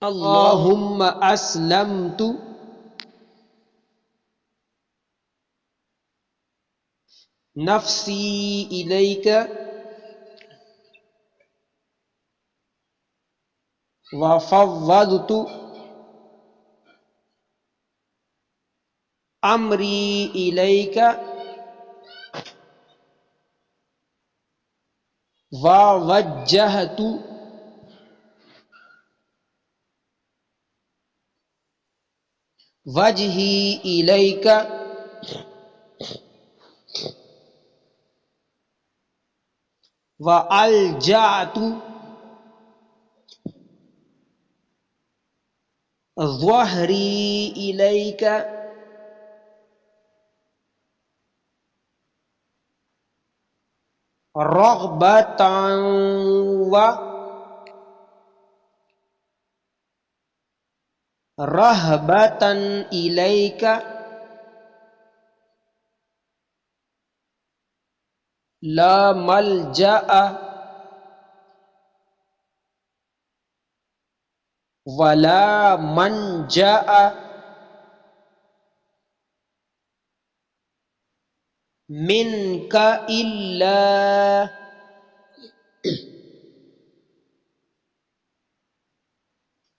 اللهم أسلمت نفسي إليك وفوضت أمري إليك ووجهت وجهي إليك وألجأت ظهري إليك رغبة ورهبة إليك لا ملجأ ولا منجأ منك إلا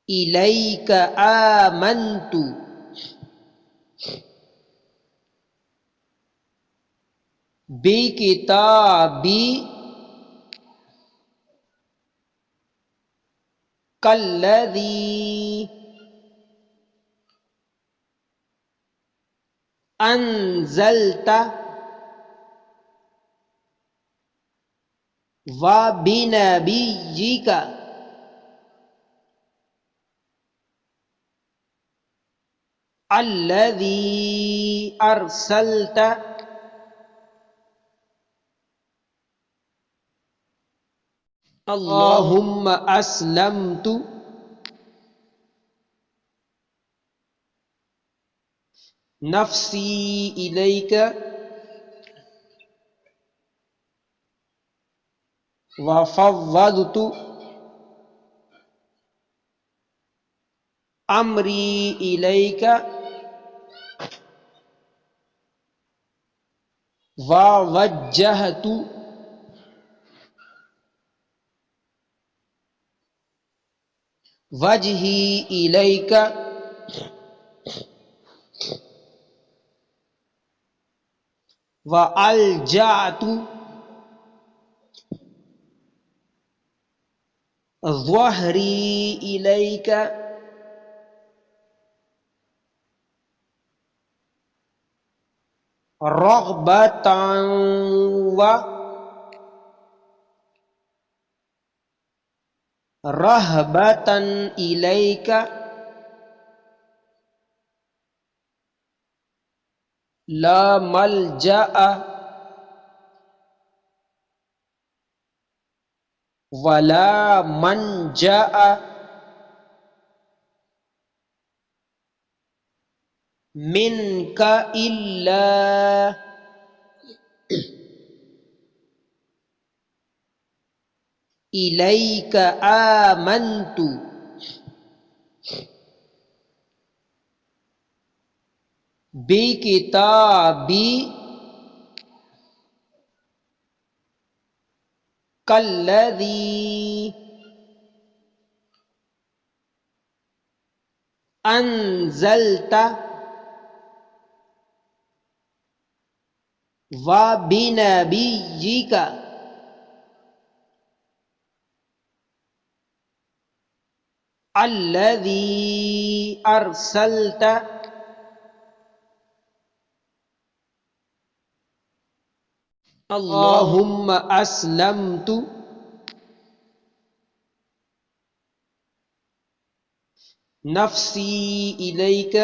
إليك آمنت بكتابي كالذي أنزلت وبنبيك الذي أرسلت اللهم أسلمت نفسي إليك وفوضت أمري إليك ووجهت وجهي إليك وألجأت ظهري إليك رغبة ورهبة إليك لا ملجأ ولا منجأ منك إلا إليك آمنت بكتابي كالذي أنزلت وبنبيك الذي أرسلت اللهم أسلمت نفسي إليك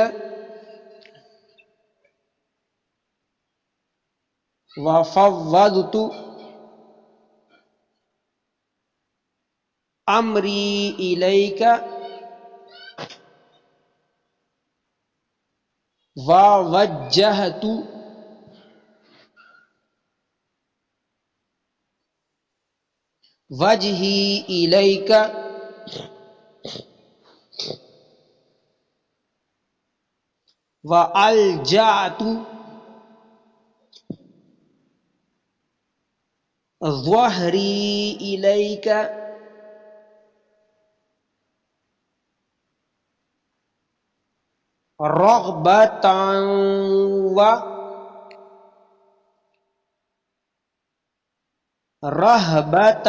وفوضت أمري إليك ووجهت وجهي إليك وألجأت ظهري إليك رغبة ورهبة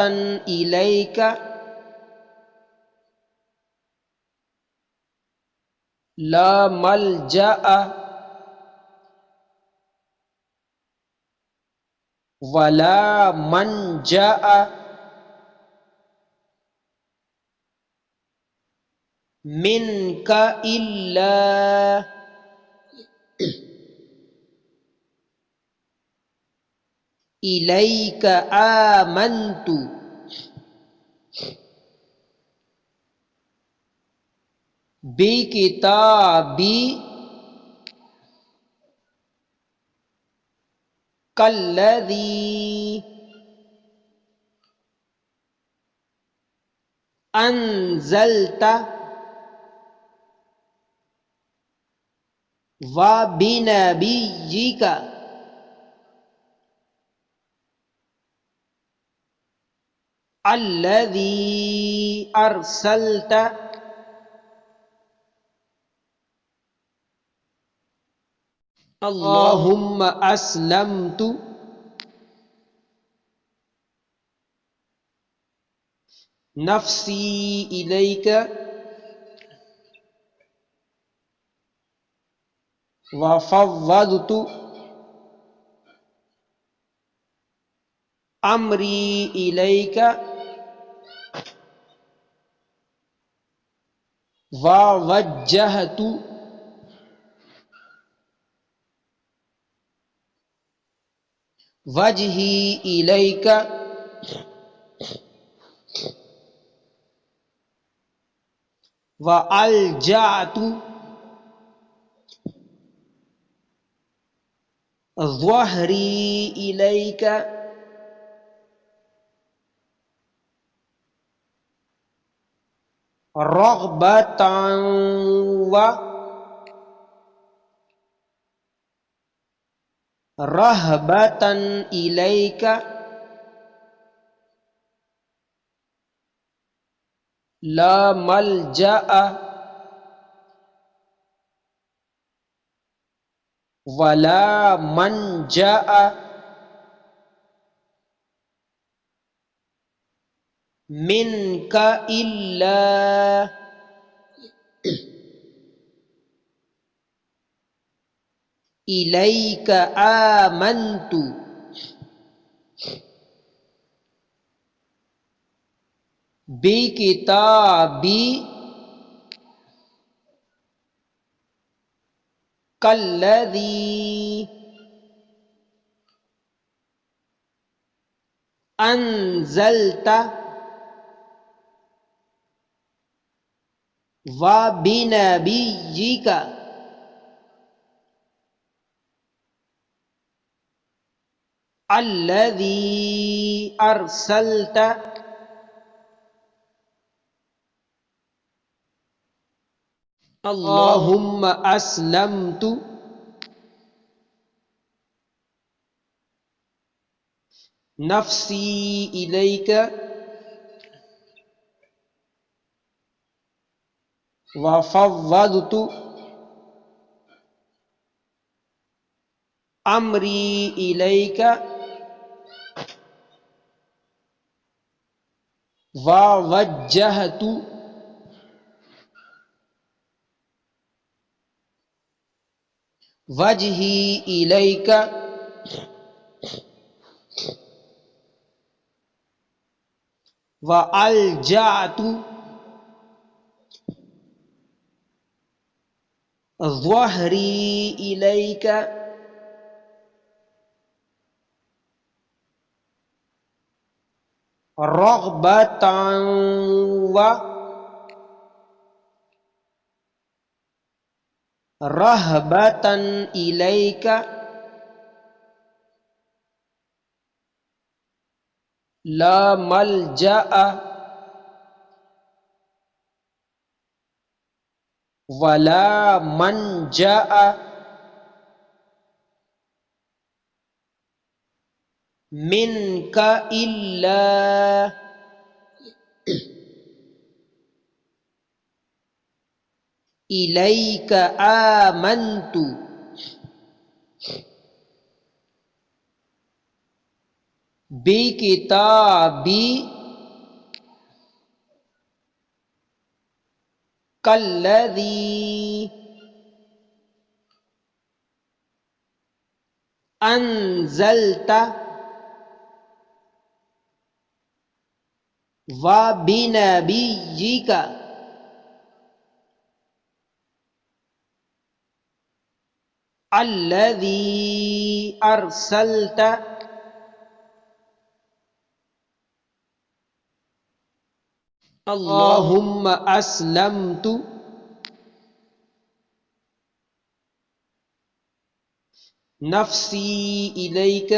إليك لا ملجأ ولا منجأ منك إلا إليك آمنت بكتابي كالذي أنزلت وبنبيك الذي أرسلت اللهم أسلمت نفسي إليك وفوضت أمري إليك ووجهت وجهي إليك وألجأت ظهري إليك رغبة ورهبة إليك لا ملجأ ولا منجأ منك إلا إليك آمنت بكتابي كالذي أنزلت وبنبيك الذي أرسلت اللهم أسلمت نفسي إليك وفوضت أمري إليك ووجهت وجهي إليك وألجأت ظهري إليك رغبة ورهبة إليك لا ملجأ ولا منجأ منك إلا إليك آمنت بكتابي كالذي أنزلت وبنبيك الذي أرسلت اللهم أسلمت نفسي إليك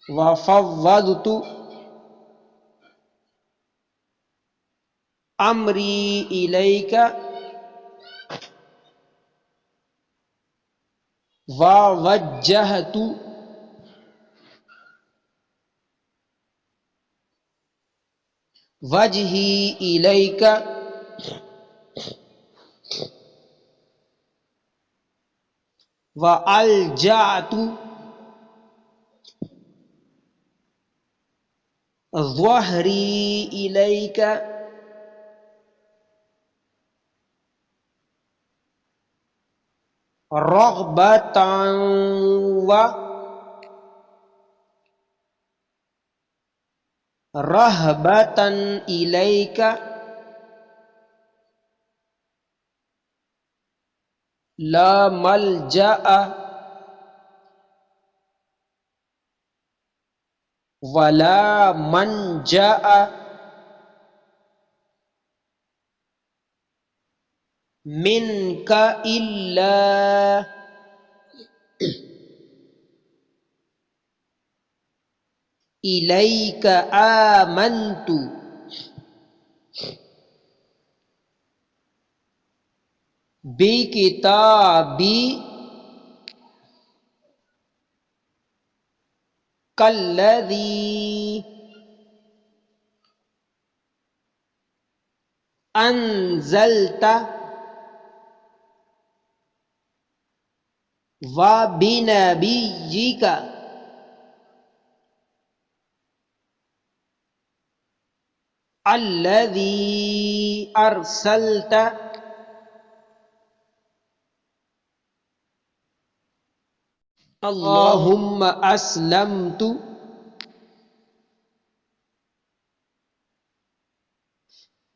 وفوضت أمري إليك ووجهت وجهي إليك وألجأت ظهري إليك رغبة ورهبة إليك لا ملجأ ولا منجأ منك إلا إليك آمنت بكتابي كالذي أنزلت وبنبيك الذي أرسلت اللهم أسلمت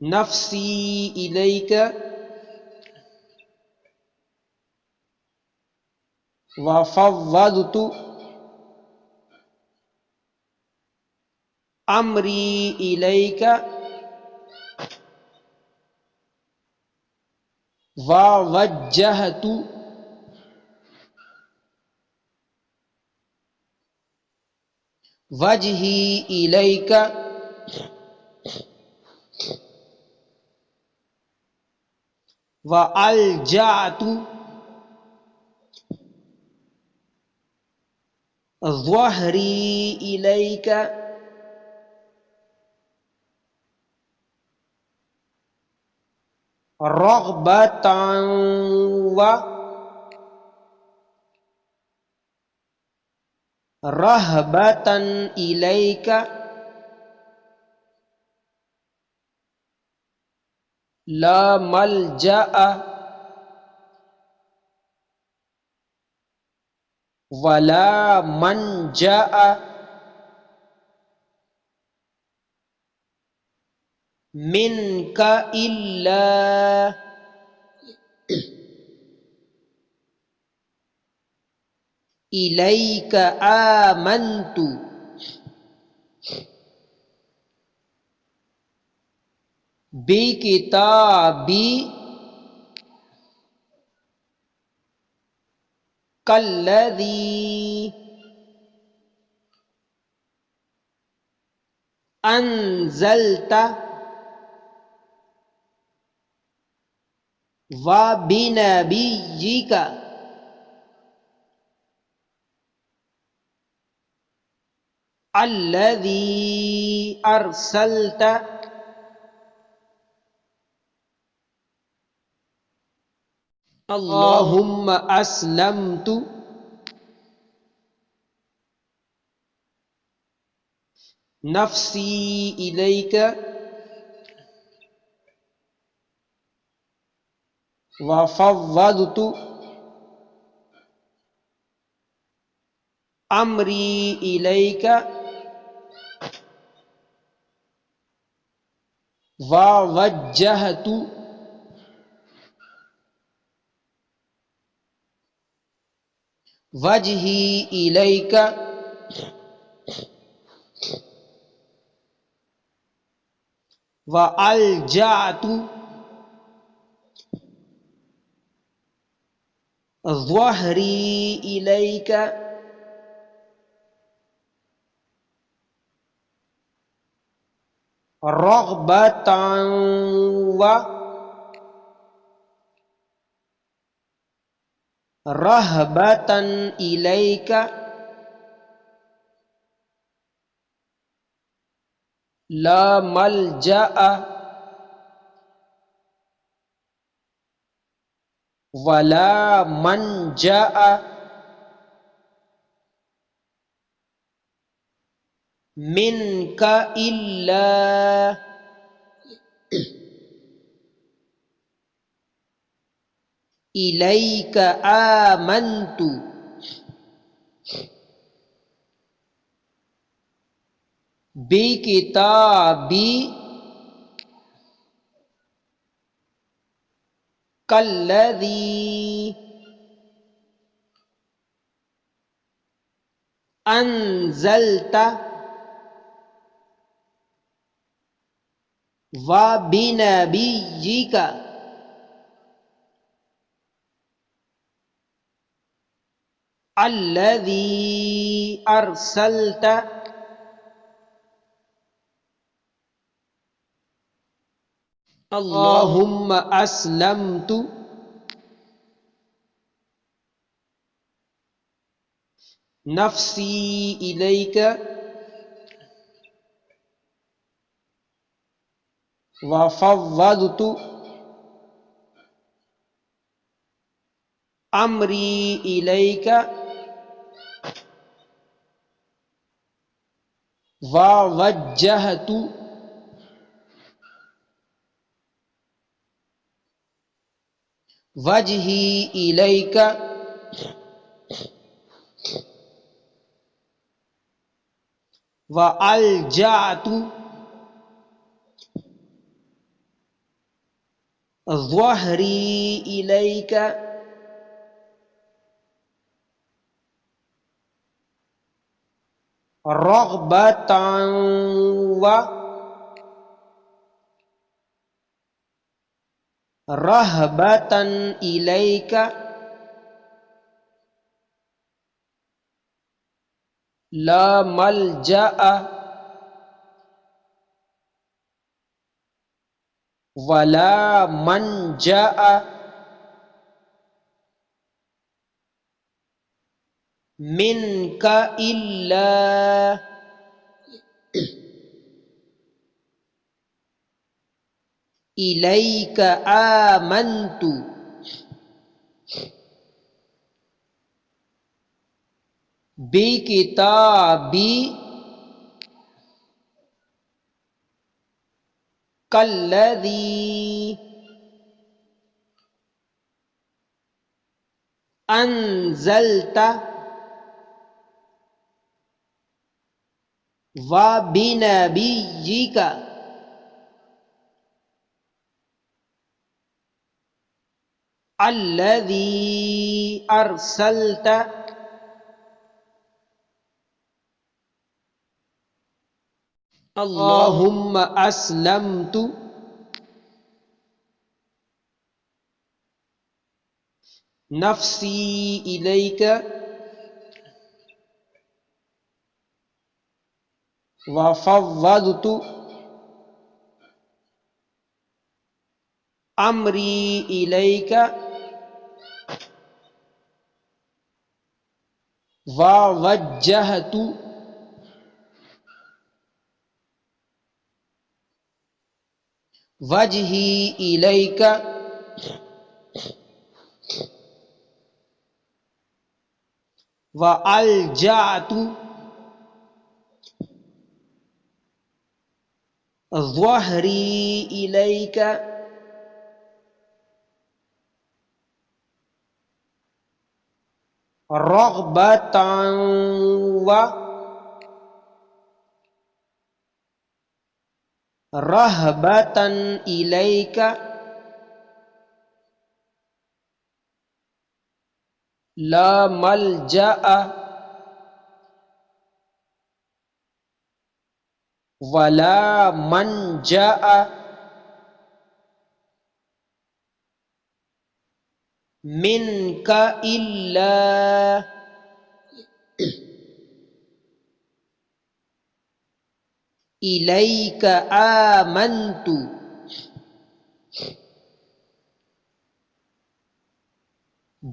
نفسي إليك وفوضت أمري إليك ووجهت وجهي إليك وألجأت ظهري إليك رغبة ورهبة إليك لا ملجأ ولا منجأ منك إلا إليك آمنت بكتابي كالذي أنزلت وبنبيك الذي أرسلت اللهم أسلمت نفسي إليك وفوضت أمري إليك ووجهت وجهي إليك وألجأت ظهري إليك رغبة ورهبة إليك لا ملجأ ولا منجأ منك إلا إليك آمنت بكتابي كالذي أنزلت وبنبيك الذي أرسلت اللهم أسلمت نفسي إليك وفوضت أمري إليك ووجهت وجهي إليك وألجأت ظهري إليك رغبة ورهبة إليك لا ملجأ ولا منجأ منك إلا إليك آمنت بكتابي كالذي أنزلت وبنبيك الذي أرسلت اللهم أسلمت نفسي إليك وفوضت أمري إليك ووجهت وجهي إليك وألجأت ظهري إليك رغبة ورهبة إليك لا ملجأ ولا منجأ منك إلا إليك آمنت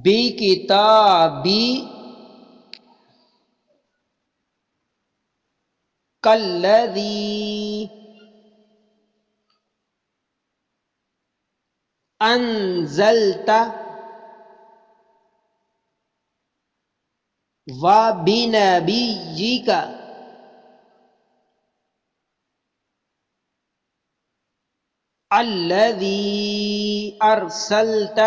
بكتابي كالذي أنزلت وبنبيك الذي أرسلت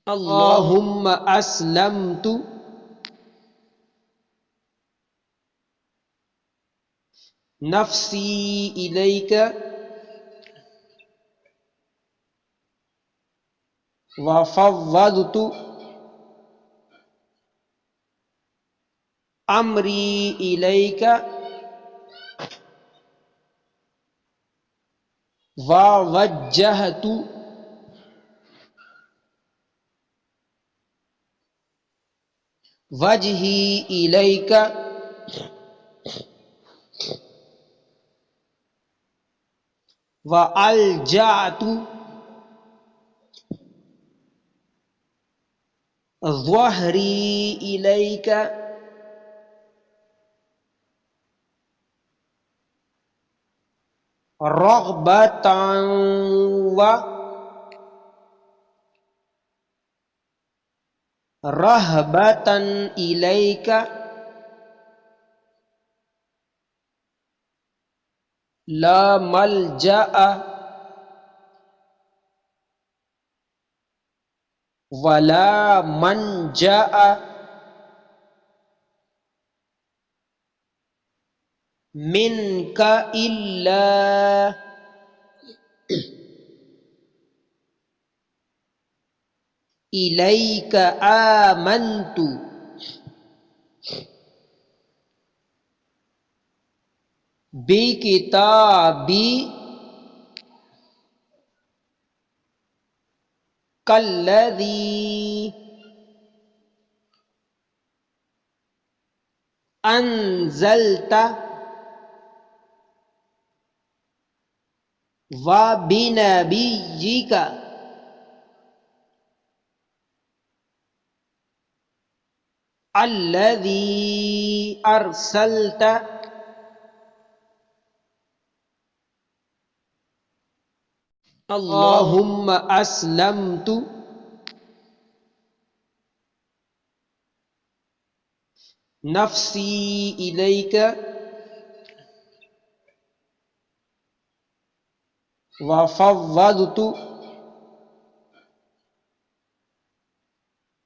اللهم أسلمت نفسي إليك وفوضت أمري إليك ووجهت وجهي إليك وألجأت ظهري إليك رغبة ورهبة إليك لا ملجأ ولا منجأ منك إلا إليك آمنت بكتابي كالذي أنزلت وبنبيك الذي أرسلت اللهم أسلمت نفسي إليك وفوضت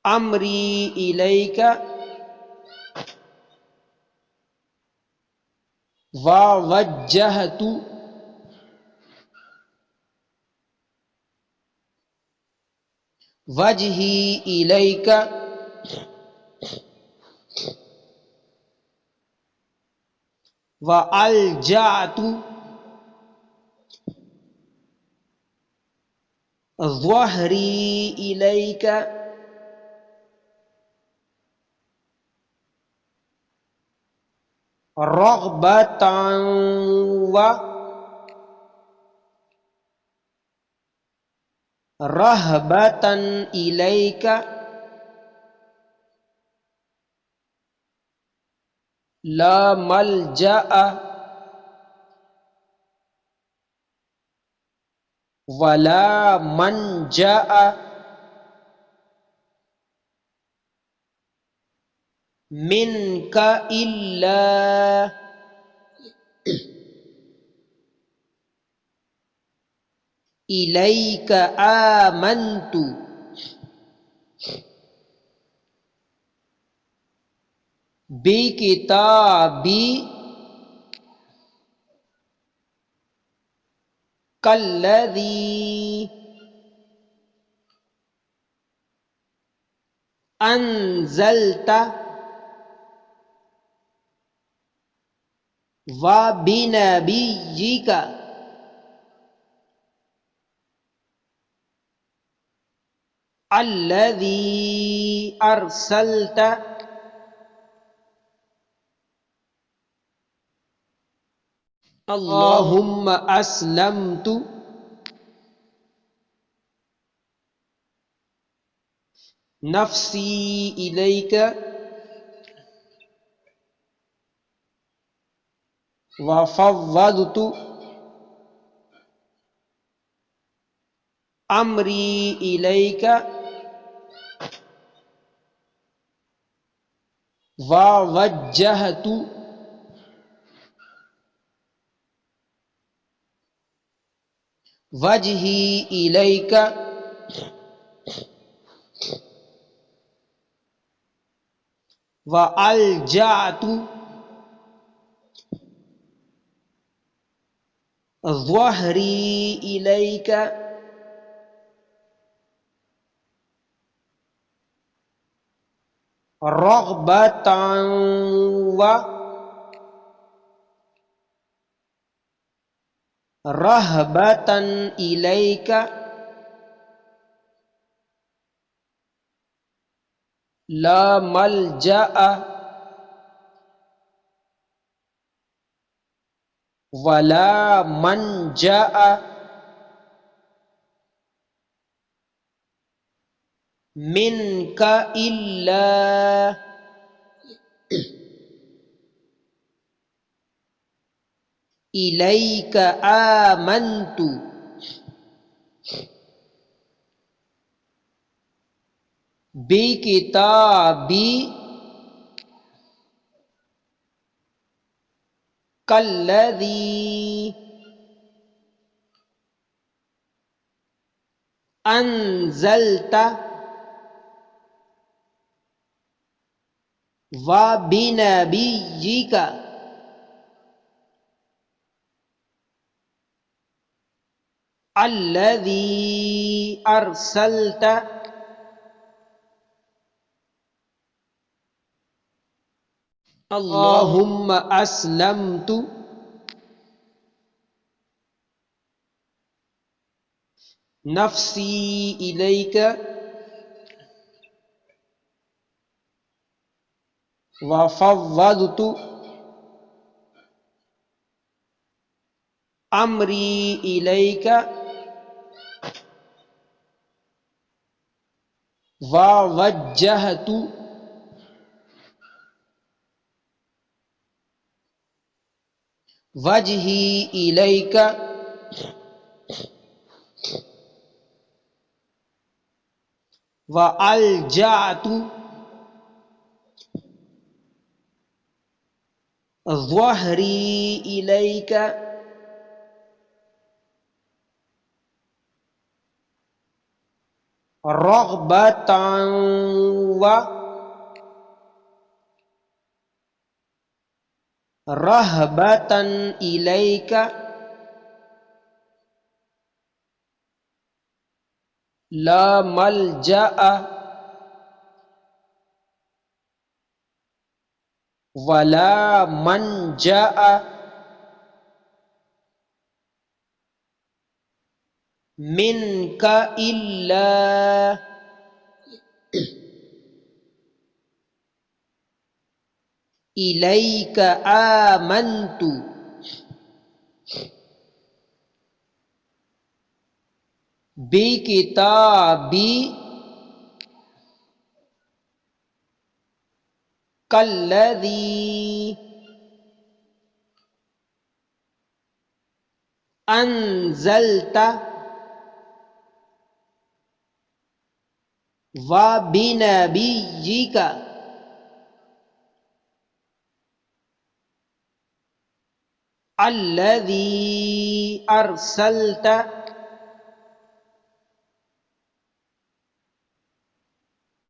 أمري إليك ووجهت وجهي إليك وألجأت ظهري إليك raghbatan wa rahbatan ilaika la malja'a wa la manja'a minka illa ilaika amantu bi kitabi kalladhi anzalta wa binabiyyika alladhi arsalta Allahumma aslamtu nafsi ilaika wa fawwadtu amri ilaika wa wajjahtu wajhi ilaika wa alja'tu dhahri ilaika raghbatan wa rahbatan ilaika la malja'a wa la manja'a minka illa ilaika amantu bi kitabi kalladhi anzalta wa binabiyyika alladhi arsalta Allahumma aslamtu nafsi ilaika wa fawwadtu amri ilaika wa wajjahtu wajhi ilaika wa alja'tu dhahri ilaika raghbatan wa rahbatan ilaika la malja'a wa la manja'a minka illa ilaika amantu bi kitabi kalladhi anzalta wa binabiyyika alladhi arsalta